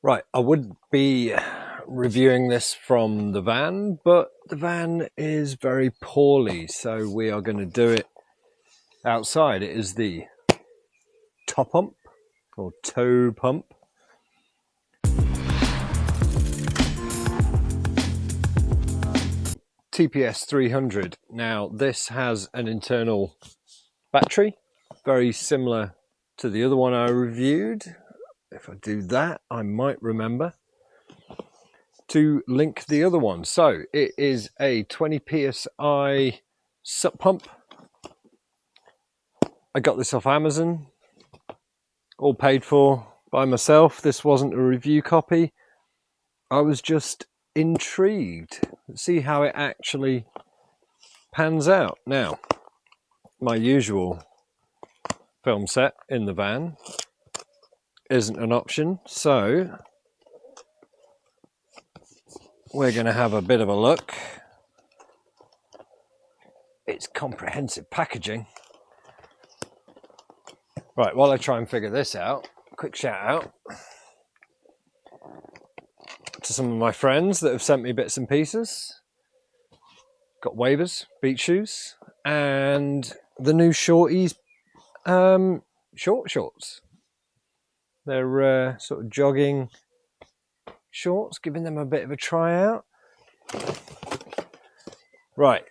Right, I would be reviewing this from the van, but the van is very poorly, so we are going to do it outside. It is the Topump or Topump TPS300. Now this has an internal battery, very similar to the other one I reviewed. If I do that, I might remember to link the other one. So it is a 20 psi SUP pump. I got this off Amazon, all paid for by myself. This wasn't a review copy. I was just intrigued to see how it actually pans out. Now, my usual film set in the van isn't an option, so we're going to have a bit of a look. It's comprehensive packaging. Right, while I try and figure this out, quick shout out to some of my friends that have sent me bits and pieces. Got waivers, beach shoes, and the new shorties short shorts. They're sort of jogging shorts, giving them a bit of a try out. Right,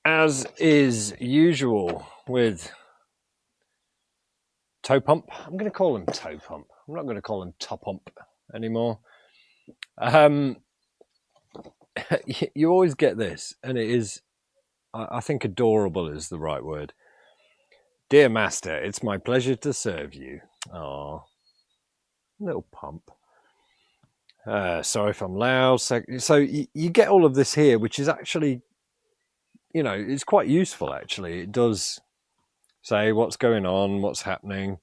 as is usual with Topump, I'm going to call him Topump. I'm not going to call him Topump anymore. You always get this, and it is, I think adorable is the right word. Dear Master, it's my pleasure to serve you. Aww. Little pump. Sorry if I'm loud. So you get all of this here, which is actually, you know, it's quite useful actually. It does say what's going on, what's happening.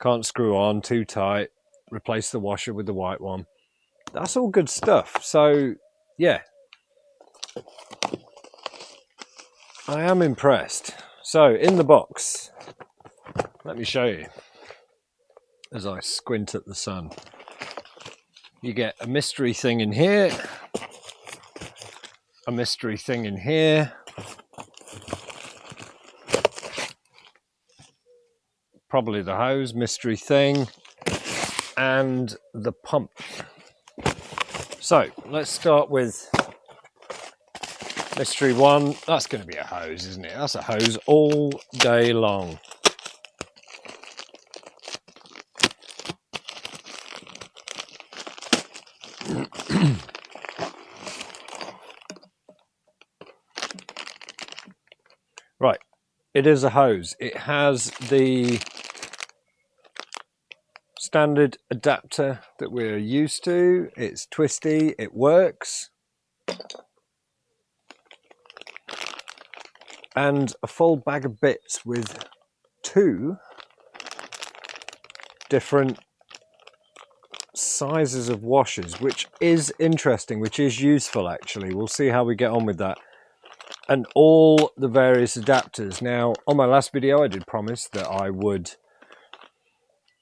Can't screw on, too tight. Replace the washer with the white one. That's all good stuff. So yeah, I am impressed. So in the box, let me show you as I squint at the sun. You get a mystery thing in here, a mystery thing in here, probably the hose, mystery thing, and the pump. So let's start with mystery one. That's going to be a hose, isn't it? That's a hose all day long. Right, it is a hose. It has the standard adapter that we're used to. It's twisty, it works. And a full bag of bits with two different sizes of washers, which is interesting, which is useful actually. We'll see how we get on with that. And all the various adapters. Now, on my last video, I did promise that I would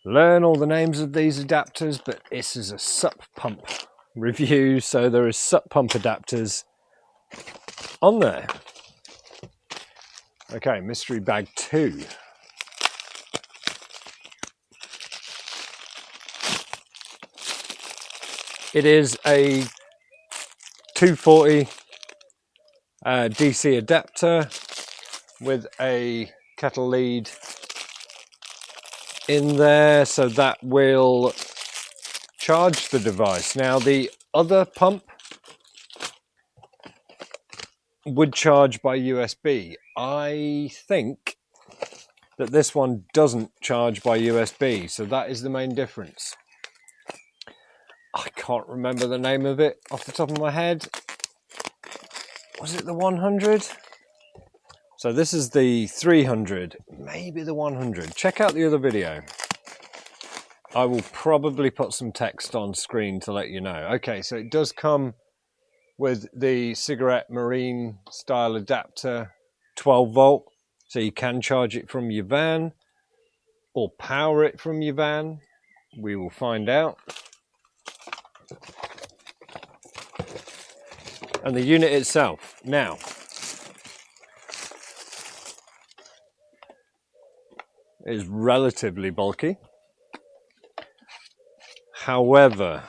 learn all the names of these adapters, but this is a SUP pump review, so there is SUP pump adapters on there. Okay, mystery bag 2. It is a 240 DC adapter with a kettle lead in there, so that will charge the device. Now the other pump would charge by USB. I think that this one doesn't charge by USB, so that is the main difference. I can't remember the name of it off the top of my head. Was it the 100? So this is the 300, maybe the 100. Check out the other video. I will probably put some text on screen to let you know. Okay, so it does come with the cigarette marine style adapter, 12 volt. So you can charge it from your van or power it from your van. We will find out. And the unit itself, now, is relatively bulky. However,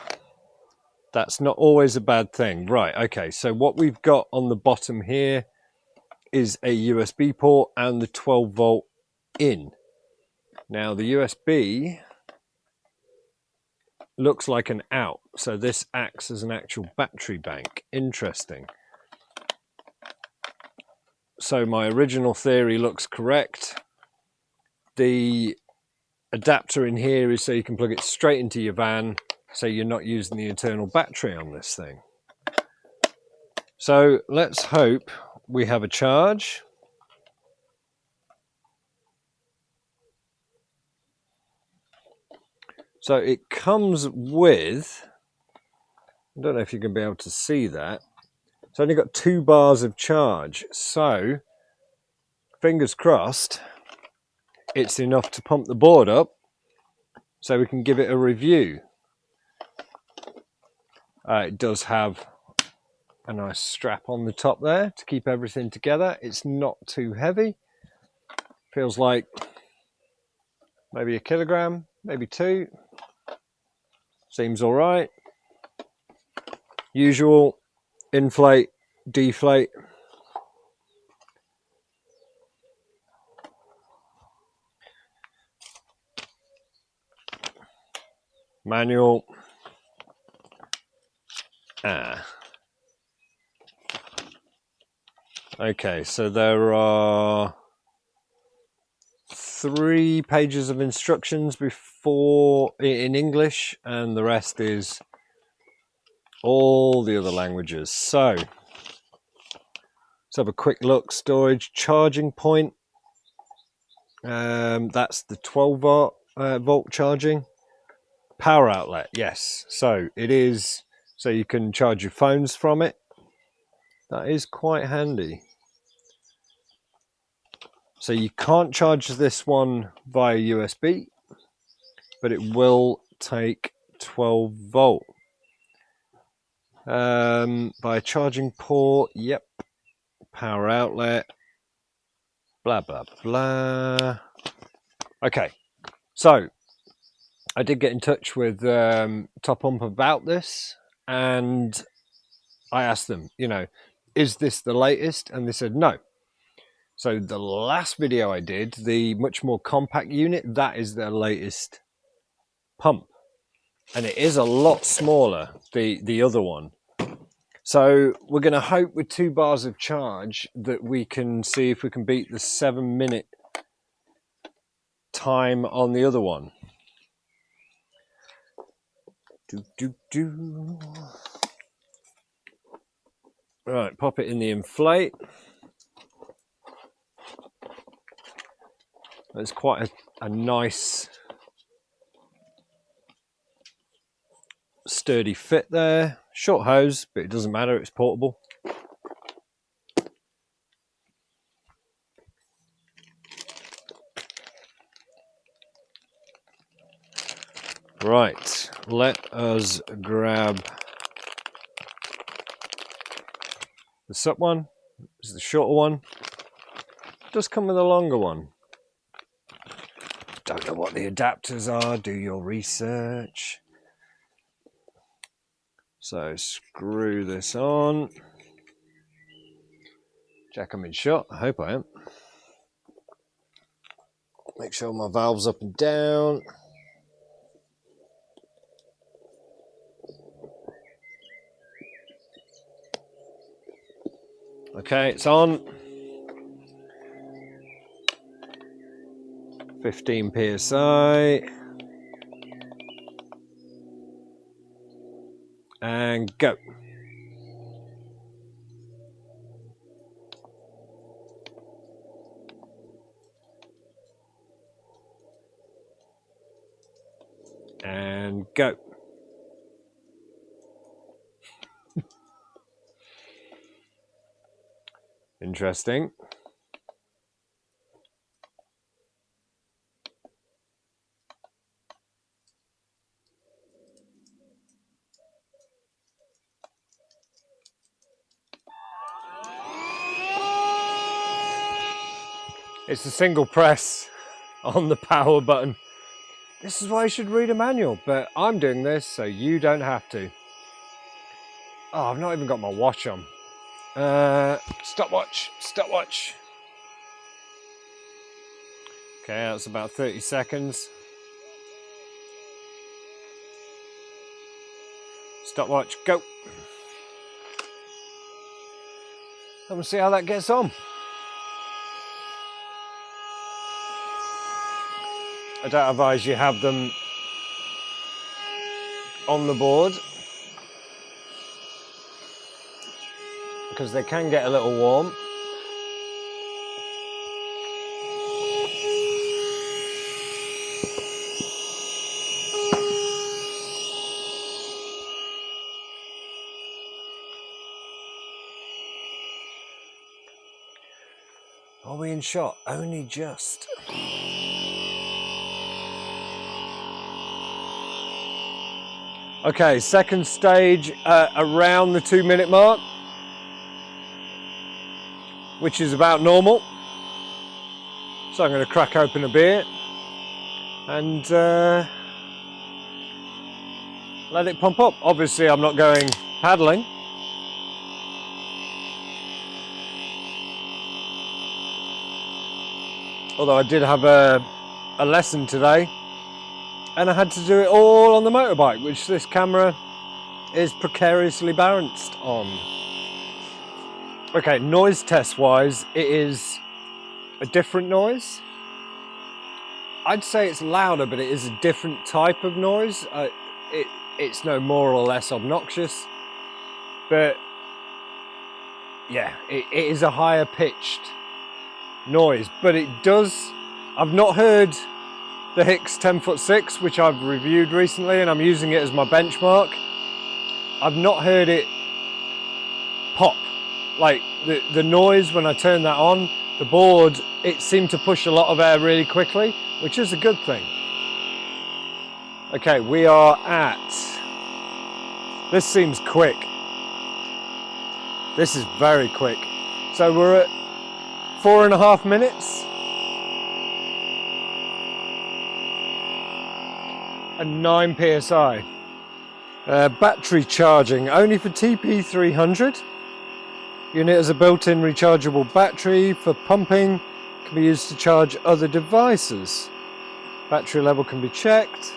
that's not always a bad thing. Right, okay, so what we've got on the bottom here is a USB port and the 12 volt in. Now the USB looks like an out, so this acts as an actual battery bank. Interesting. So my original theory looks correct. The adapter in here is so you can plug it straight into your van, so you're not using the internal battery on this thing. So let's hope we have a charge. So it comes with, I don't know if you can be able to see that, it's only got 2 bars of charge, so fingers crossed it's enough to pump the board up so we can give it a review. It does have a nice strap on the top there to keep everything together. It's not too heavy, feels like maybe 1 kilogram, maybe 2. Seems all right. Usual inflate, deflate. Manual. Okay, so there are 3 pages of instructions before in English, and the rest is all the other languages. So let's have a quick look. Storage, charging point. That's the 12 volt charging. Power outlet, yes. So it is, so you can charge your phones from it. That is quite handy. So you can't charge this one via USB, but it will take 12 volt. By charging port, yep. Power outlet, blah, blah, blah. Okay, so I did get in touch with Topump about this, and I asked them, you know, is this the latest? And they said no. So the last video I did, the much more compact unit, that is their latest pump. And it is a lot smaller, the other one. So we're going to hope with 2 bars of charge that we can see if we can beat the 7-minute time on the other one. Right, pop it in the inflate. There's quite a nice sturdy fit there. Short hose, but it doesn't matter, it's portable. Right, let us grab the SUP one. This is the shorter one. It does come with a longer one. Don't know what the adapters are, do your research. So screw this on. Check I'm in shot, I hope I am. Make sure my valve's up and down. Okay, it's on. 15 psi. And go. And go. Interesting. It's a single press on the power button. This is why you should read a manual, but I'm doing this so you don't have to. Oh, I've not even got my watch on. Stopwatch. Okay, that's about 30 seconds. Stopwatch, go. And we'll see how that gets on. I don't advise you have them on the board because they can get a little warm. Are we in shot? Only just. Okay, second stage around the 2 minute mark, which is about normal. So I'm going to crack open a beer and let it pump up. Obviously I'm not going paddling. Although I did have a lesson today and I had to do it all on the motorbike, which this camera is precariously balanced on. Okay, noise test wise, it is a different noise. I'd say it's louder, but it is a different type of noise. It's no more or less obnoxious, but yeah, it is a higher pitched noise, but it does. I've not heard the Hicks 10'6", which I've reviewed recently and I'm using it as my benchmark. I've not heard it pop. Like the noise when I turn that on, the board, it seemed to push a lot of air really quickly, which is a good thing. Okay, we are at, this seems quick. This is very quick. So we're at 4.5 minutes. And 9 psi. Battery charging only for TP300. Unit has a built-in rechargeable battery for pumping. Can be used to charge other devices. Battery level can be checked.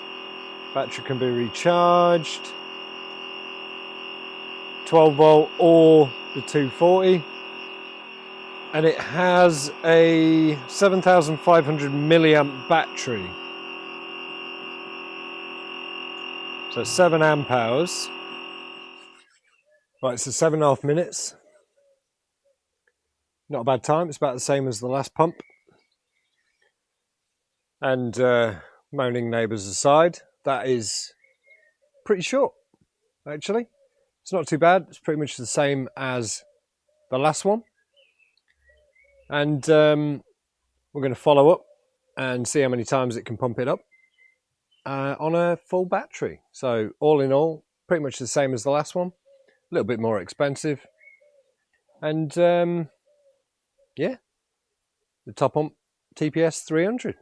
Battery can be recharged. 12 volt or the 240. And it has a 7,500 milliamp battery. So 7 amp hours. Right, so 7.5 minutes. Not a bad time. It's about the same as the last pump. And moaning neighbours aside, that is pretty short, actually. It's not too bad. It's pretty much the same as the last one. And we're going to follow up and see how many times it can pump it up on a full battery. So all in all, pretty much the same as the last one. A little bit more expensive. And yeah, the Topump TPS300.